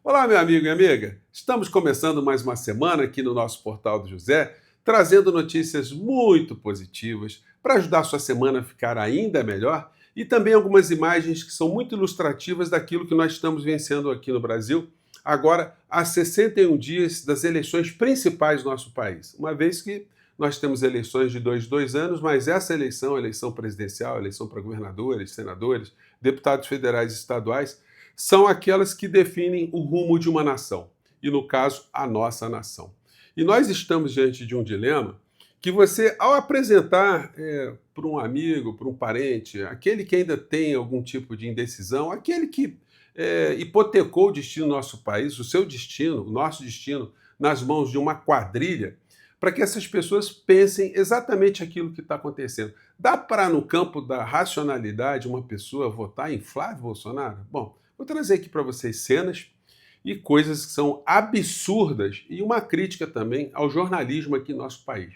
Olá, meu amigo e amiga. Estamos começando mais uma semana aqui no nosso Portal do José, trazendo notícias muito positivas para ajudar a sua semana a ficar ainda melhor e também algumas imagens que são muito ilustrativas daquilo que nós estamos vencendo aqui no Brasil, agora há 61 dias das eleições principais do nosso país. Uma vez que nós temos eleições de dois anos, mas essa eleição, a eleição presidencial, a eleição para governadores, senadores, deputados federais e estaduais, são aquelas que definem o rumo de uma nação, e no caso, a nossa nação. E nós estamos diante de um dilema que você, ao apresentar para um amigo, para um parente, aquele que ainda tem algum tipo de indecisão, aquele que hipotecou o destino do nosso país, o seu destino, o nosso destino, nas mãos de uma quadrilha, para que essas pessoas pensem exatamente aquilo que está acontecendo. Dá para, no campo da racionalidade, uma pessoa votar em Flávio Bolsonaro? Bom, vou trazer aqui para vocês cenas e coisas que são absurdas e uma crítica também ao jornalismo aqui no nosso país.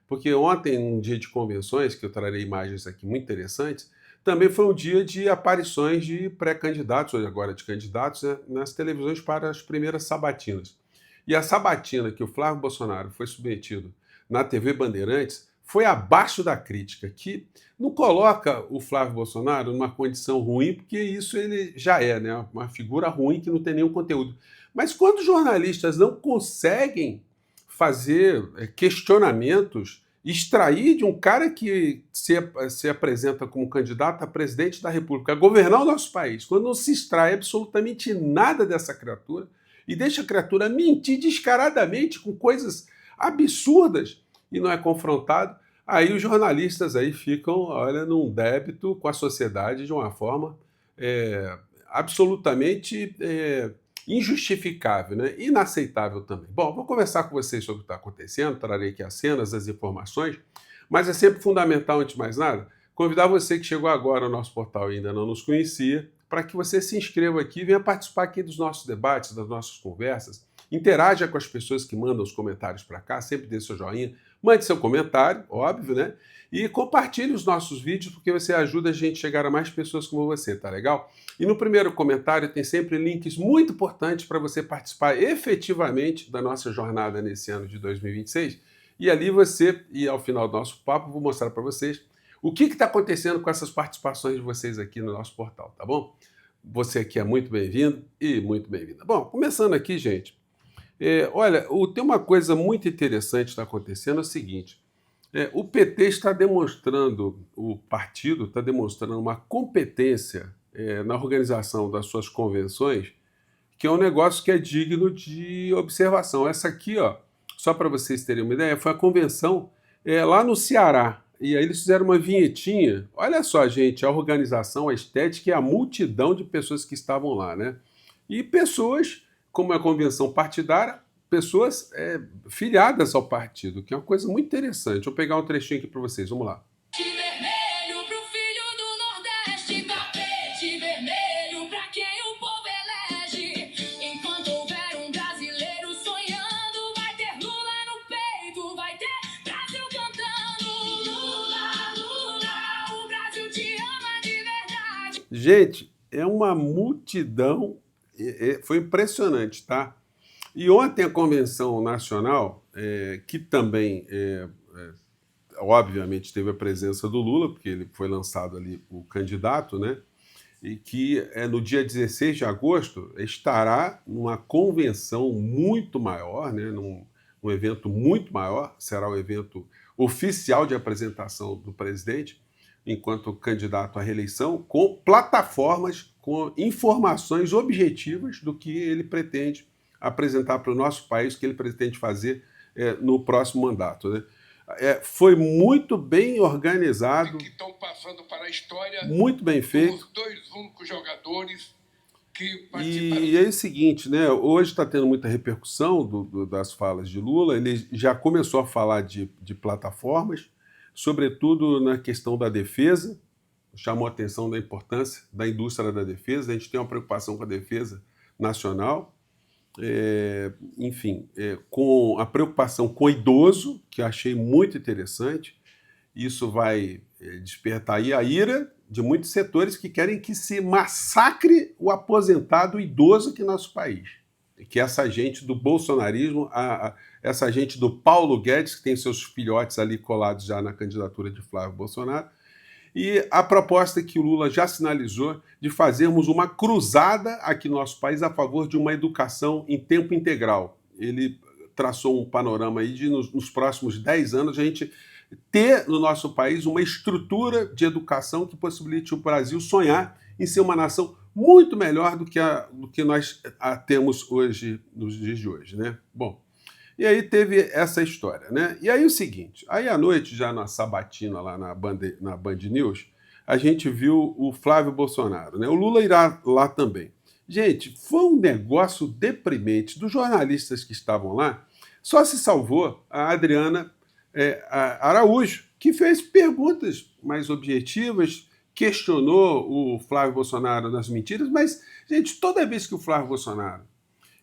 Porque ontem, um dia de convenções, que eu trarei imagens aqui muito interessantes, também foi um dia de aparições de pré-candidatos, ou agora de candidatos, né, nas televisões para as primeiras sabatinas. E a sabatina que o Flávio Bolsonaro foi submetido na TV Bandeirantes foi abaixo da crítica, que não coloca o Flávio Bolsonaro numa condição ruim, porque isso ele já é, né? Uma figura ruim que não tem nenhum conteúdo. Mas quando os jornalistas não conseguem fazer questionamentos, extrair de um cara que se apresenta como candidato a presidente da República, a governar o nosso país, quando não se extrai absolutamente nada dessa criatura e deixa a criatura mentir descaradamente com coisas absurdas e não é confrontado, aí os jornalistas aí ficam, olha, num débito com a sociedade de uma forma absolutamente injustificável, né? Inaceitável também. Bom, vou conversar com vocês sobre o que está acontecendo, trarei aqui as cenas, as informações, mas é sempre fundamental, antes de mais nada, convidar você que chegou agora ao nosso portal e ainda não nos conhecia, para que você se inscreva aqui e venha participar aqui dos nossos debates, das nossas conversas, interaja com as pessoas que mandam os comentários para cá, sempre dê seu joinha, mande seu comentário, óbvio, né? E compartilhe os nossos vídeos, porque você ajuda a gente a chegar a mais pessoas como você, tá legal? E no primeiro comentário tem sempre links muito importantes para você participar efetivamente da nossa jornada nesse ano de 2026. E ali você, e ao final do nosso papo, vou mostrar para vocês o que está acontecendo com essas participações de vocês aqui no nosso portal, tá bom? Você aqui é muito bem-vindo e muito bem-vinda. Bom, começando aqui, gente, olha, tem uma coisa muito interessante que está acontecendo, é o seguinte, o PT está demonstrando, o partido está demonstrando uma competência na organização das suas convenções, que é um negócio que é digno de observação. Essa aqui, ó, só para vocês terem uma ideia, foi a convenção lá no Ceará. E aí eles fizeram uma vinhetinha. Olha só, gente, a organização, a estética e a multidão de pessoas que estavam lá, né? E pessoas, como é a convenção partidária, pessoas filiadas ao partido, que é uma coisa muito interessante. Vou pegar um trechinho aqui para vocês, vamos lá. Vermelho pro filho do Nordeste, tapete vermelho pra quem o povo elege. Enquanto houver um brasileiro sonhando, vai ter Lula no peito, vai ter Brasil cantando. Lula, Lula, o Brasil te ama de verdade. Gente, é uma multidão, foi impressionante, tá? E ontem a Convenção Nacional, que também, obviamente, teve a presença do Lula, porque ele foi lançado ali o candidato, né? E que no dia 16 de agosto estará numa convenção muito maior, né? Um evento muito maior, será o evento oficial de apresentação do presidente, enquanto candidato à reeleição, com plataformas, com informações objetivas do que ele pretende apresentar para o nosso país, o que ele pretende fazer no próximo mandato, né? Foi muito bem organizado, que estão passando para a história, muito bem feito. Os dois únicos jogadores que participaram. E é o seguinte, né? Hoje está tendo muita repercussão das falas de Lula. Ele já começou a falar de plataformas, sobretudo na questão da defesa, chamou a atenção da importância da indústria da defesa. A gente tem uma preocupação com a defesa nacional. Enfim, com a preocupação com o idoso, que eu achei muito interessante. Isso vai despertar aí a ira de muitos setores que querem que se massacre o aposentado idoso aqui no nosso país. que essa gente do bolsonarismo, essa gente do Paulo Guedes, que tem seus filhotes ali colados já na candidatura de Flávio Bolsonaro, e a proposta que o Lula já sinalizou de fazermos uma cruzada aqui no nosso país a favor de uma educação em tempo integral. Ele traçou um panorama aí de, nos próximos 10 anos, a gente ter no nosso país uma estrutura de educação que possibilite o Brasil sonhar em ser uma nação muito melhor do que nós temos hoje, nos dias de hoje, né? Bom, e aí teve essa história, né? E aí o seguinte, aí à noite, já na sabatina lá na Band News, a gente viu o Flávio Bolsonaro, né? O Lula irá lá também. Gente, foi um negócio deprimente. Dos jornalistas que estavam lá, só se salvou a Adriana Araújo, que fez perguntas mais objetivas, questionou o Flávio Bolsonaro nas mentiras, mas, gente, toda vez que o Flávio Bolsonaro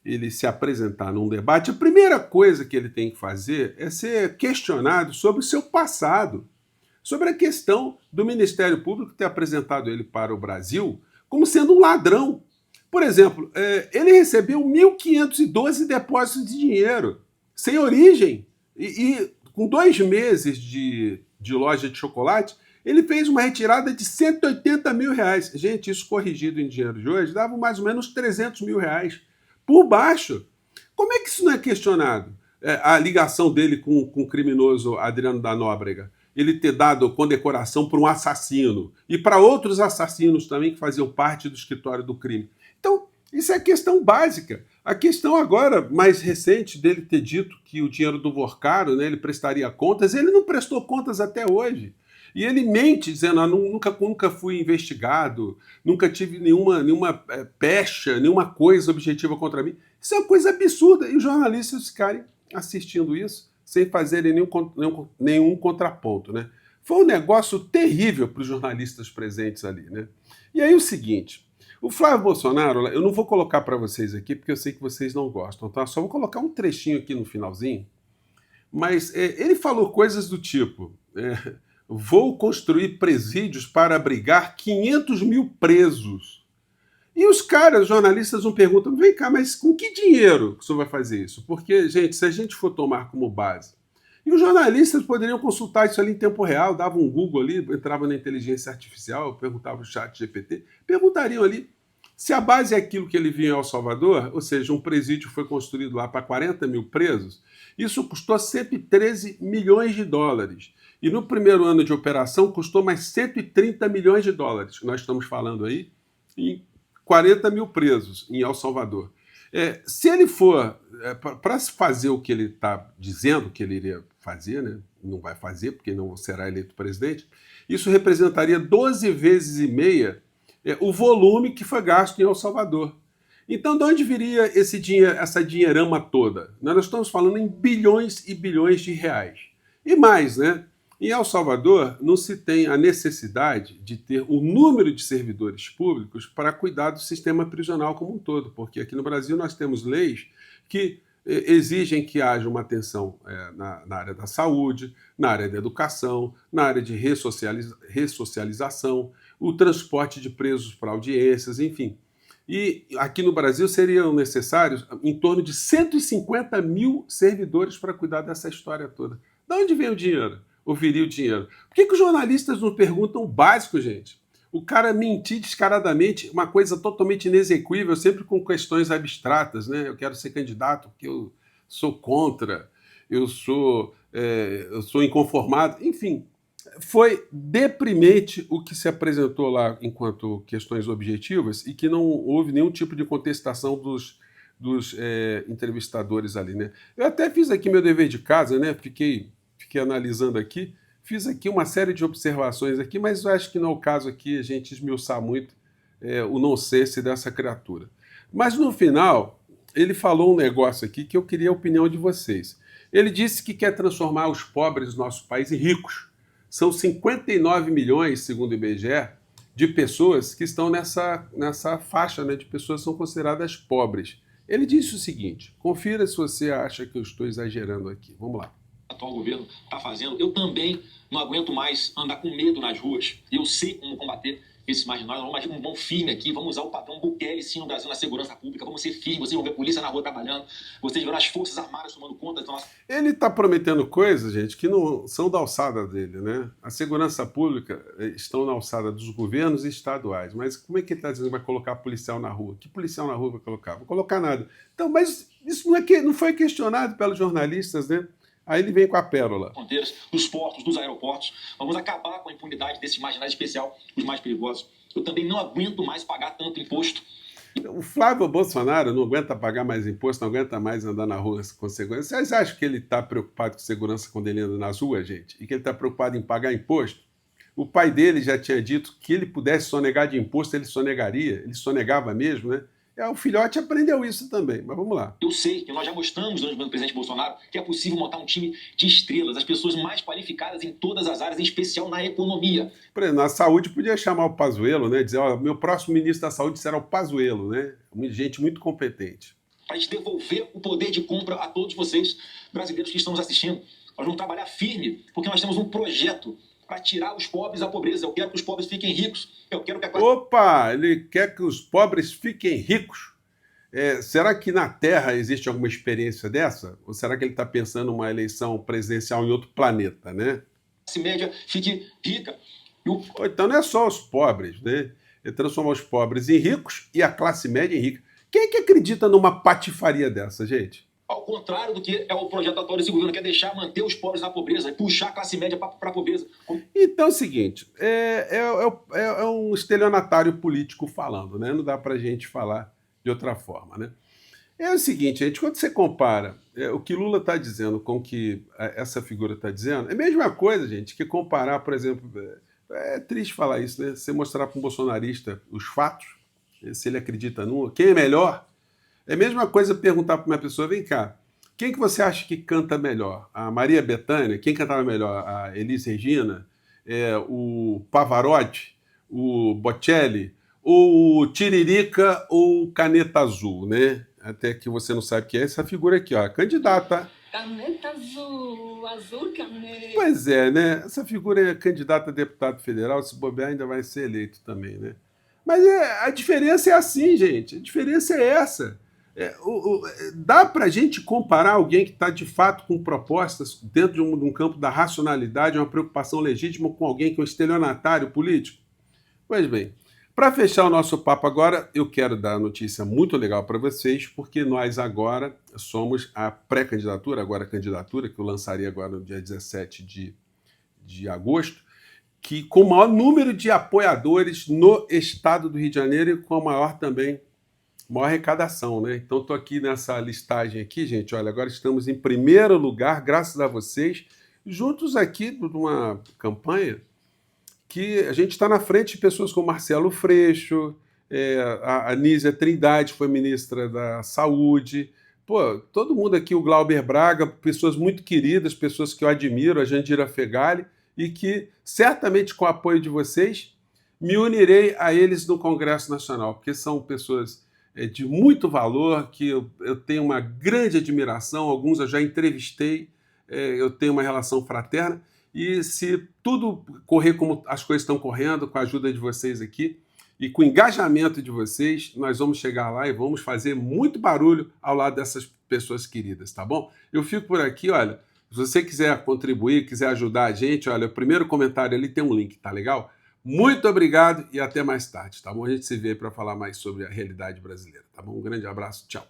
ele se apresentar num debate, a primeira coisa que ele tem que fazer é ser questionado sobre o seu passado, sobre a questão do Ministério Público ter apresentado ele para o Brasil como sendo um ladrão. Por exemplo, ele recebeu 1.512 depósitos de dinheiro, sem origem, e com 2 meses de loja de chocolate, ele fez uma retirada de 180 mil reais. Gente, isso corrigido em dinheiro de hoje, dava mais ou menos 300 mil reais por baixo. Como é que isso não é questionado? A ligação dele com o criminoso Adriano da Nóbrega, ele ter dado condecoração para um assassino e para outros assassinos também que faziam parte do escritório do crime. Então, isso é a questão básica. A questão agora, mais recente, dele ter dito que o dinheiro do Vorcaro, né, ele prestaria contas, ele não prestou contas até hoje. E ele mente, dizendo, nunca fui investigado, nunca tive nenhuma pecha, nenhuma coisa objetiva contra mim. Isso é uma coisa absurda. E os jornalistas ficarem assistindo isso sem fazerem nenhum contraponto, né? Foi um negócio terrível para os jornalistas presentes ali, né? E aí o seguinte, o Flávio Bolsonaro, eu não vou colocar para vocês aqui, porque eu sei que vocês não gostam, tá? Só vou colocar um trechinho aqui no finalzinho, mas ele falou coisas do tipo... vou construir presídios para abrigar 500 mil presos. E os caras, os jornalistas, não perguntam, vem cá, mas com que dinheiro que o senhor vai fazer isso? Porque, gente, se a gente for tomar como base... E os jornalistas poderiam consultar isso ali em tempo real, davam um Google ali, entravam na inteligência artificial, perguntavam no chat GPT, perguntariam ali se a base é aquilo que ele viu em El Salvador, ou seja, um presídio foi construído lá para 40 mil presos, isso custou 113 milhões de dólares. E no primeiro ano de operação custou mais 130 milhões de dólares. Nós estamos falando aí em 40 mil presos em El Salvador. Se ele for para fazer o que ele está dizendo que ele iria fazer, né? Não vai fazer porque não será eleito presidente, isso representaria 12 vezes e meia o volume que foi gasto em El Salvador. Então, de onde viria essa dinheirama toda? Nós estamos falando em bilhões e bilhões de reais. E mais, né? Em El Salvador, não se tem a necessidade de ter o número de servidores públicos para cuidar do sistema prisional como um todo, porque aqui no Brasil nós temos leis que exigem que haja uma atenção na área da saúde, na área da educação, na área de ressocialização, o transporte de presos para audiências, enfim. E aqui no Brasil seriam necessários em torno de 150 mil servidores para cuidar dessa história toda. De onde vem o dinheiro? Ou viria o dinheiro? Por que os jornalistas não perguntam o básico, gente? O cara mentir descaradamente, uma coisa totalmente inexequível, sempre com questões abstratas, né? Eu quero ser candidato porque eu sou contra, eu sou inconformado, enfim. Foi deprimente o que se apresentou lá enquanto questões objetivas e que não houve nenhum tipo de contestação dos entrevistadores ali, né? Eu até fiz aqui meu dever de casa, né? Fiquei analisando aqui, fiz aqui uma série de observações aqui, mas eu acho que não é o caso aqui a gente esmiuçar muito o nonsense dessa criatura. Mas no final, ele falou um negócio aqui que eu queria a opinião de vocês. Ele disse que quer transformar os pobres do nosso país em ricos. São 59 milhões, segundo o IBGE, de pessoas que estão nessa faixa, né, de pessoas que são consideradas pobres. Ele disse o seguinte, confira se você acha que eu estou exagerando aqui. Vamos lá. O atual governo está fazendo, eu também não aguento mais andar com medo nas ruas. Eu sei como combater esses marginais, vamos agir com um bom firme aqui, vamos usar o padrão Bukele, sim, no Brasil, na segurança pública, vamos ser firmes, vocês vão ver a polícia na rua trabalhando, vocês verão as forças armadas tomando conta da nossa... Ele está prometendo coisas, gente, que não são da alçada dele, né? A segurança pública estão na alçada dos governos estaduais, mas como é que ele está dizendo que vai colocar policial na rua? Que policial na rua vai colocar? Não vai colocar nada. Então, mas isso não foi questionado pelos jornalistas, né? Aí ele vem com a pérola. Fronteiras, dos portos, dos aeroportos. Vamos acabar com a impunidade desses marginais, em especial os mais perigosos. Eu também não aguento mais pagar tanto imposto. O Flávio Bolsonaro não aguenta pagar mais imposto, não aguenta mais andar na rua com segurança. Vocês acham que ele está preocupado com segurança quando ele anda nas ruas, gente? E que ele está preocupado em pagar imposto? O pai dele já tinha dito que ele pudesse sonegar de imposto, ele sonegaria. Ele sonegava mesmo, né? O filhote aprendeu isso também, mas vamos lá. Eu sei que nós já mostramos durante o governo do presidente Bolsonaro que é possível montar um time de estrelas, as pessoas mais qualificadas em todas as áreas, em especial na economia. Por exemplo, na saúde podia chamar o Pazuello, né? Dizer, ó, meu próximo ministro da saúde será o Pazuello, né? Gente muito competente. Para a gente devolver o poder de compra a todos vocês, brasileiros que estão nos assistindo. Nós vamos trabalhar firme, porque nós temos um projeto para tirar os pobres da pobreza. Eu quero que os pobres fiquem ricos. Eu quero que a classe... Opa! Ele quer que os pobres fiquem ricos. Será que na Terra existe alguma experiência dessa? Ou será que ele está pensando numa eleição presidencial em outro planeta, né? A classe média fique rica. Ou então não é só os pobres, né? Ele transforma os pobres em ricos e a classe média em rica. Quem é que acredita numa patifaria dessa, gente? Ao contrário do que é o projeto atual desse governo, que é deixar, manter os pobres na pobreza e puxar a classe média para a pobreza. Então é o seguinte, é um estelionatário político falando, né? Não dá para a gente falar de outra forma, né? É o seguinte, gente, quando você compara o que Lula está dizendo com o que essa figura está dizendo, é a mesma coisa, gente, que comparar, por exemplo, é triste falar isso, né? Você mostrar para um bolsonarista os fatos, se ele acredita num, quem é melhor. É a mesma coisa perguntar para uma pessoa, vem cá, quem que você acha que canta melhor? A Maria Bethânia? Quem cantava melhor? A Elis Regina? O Pavarotti? O Bocelli? O Tiririca ou o Caneta Azul, né? Até que você não sabe o que é essa figura aqui, ó, candidata. Caneta azul, azul caneta. Pois é, né? Essa figura é candidata a deputado federal, se bobear ainda vai ser eleito também, né? Mas a diferença é assim, gente, a diferença é essa. Dá para a gente comparar alguém que está de fato com propostas dentro de um campo da racionalidade, uma preocupação legítima, com alguém que é um estelionatário político? Pois bem, para fechar o nosso papo agora, eu quero dar uma notícia muito legal para vocês, porque nós agora somos a pré-candidatura, agora a candidatura, que eu lançaria agora no dia 17 de agosto, que com o maior número de apoiadores no estado do Rio de Janeiro e com a maior arrecadação, né? Então estou aqui nessa listagem aqui, gente, olha, agora estamos em primeiro lugar, graças a vocês, juntos aqui numa campanha que a gente está na frente de pessoas como Marcelo Freixo, a Anísia Trindade foi ministra da Saúde, pô, todo mundo aqui, o Glauber Braga, pessoas muito queridas, pessoas que eu admiro, a Jandira Fegali, e que certamente com o apoio de vocês me unirei a eles no Congresso Nacional, porque são pessoas de muito valor, que eu tenho uma grande admiração, alguns eu já entrevistei, eu tenho uma relação fraterna, e se tudo correr como as coisas estão correndo, com a ajuda de vocês aqui, e com o engajamento de vocês, nós vamos chegar lá e vamos fazer muito barulho ao lado dessas pessoas queridas, tá bom? Eu fico por aqui, olha, se você quiser contribuir, quiser ajudar a gente, olha, o primeiro comentário ali tem um link, tá legal? Muito obrigado e até mais tarde, tá bom? A gente se vê para falar mais sobre a realidade brasileira, tá bom? Um grande abraço, tchau.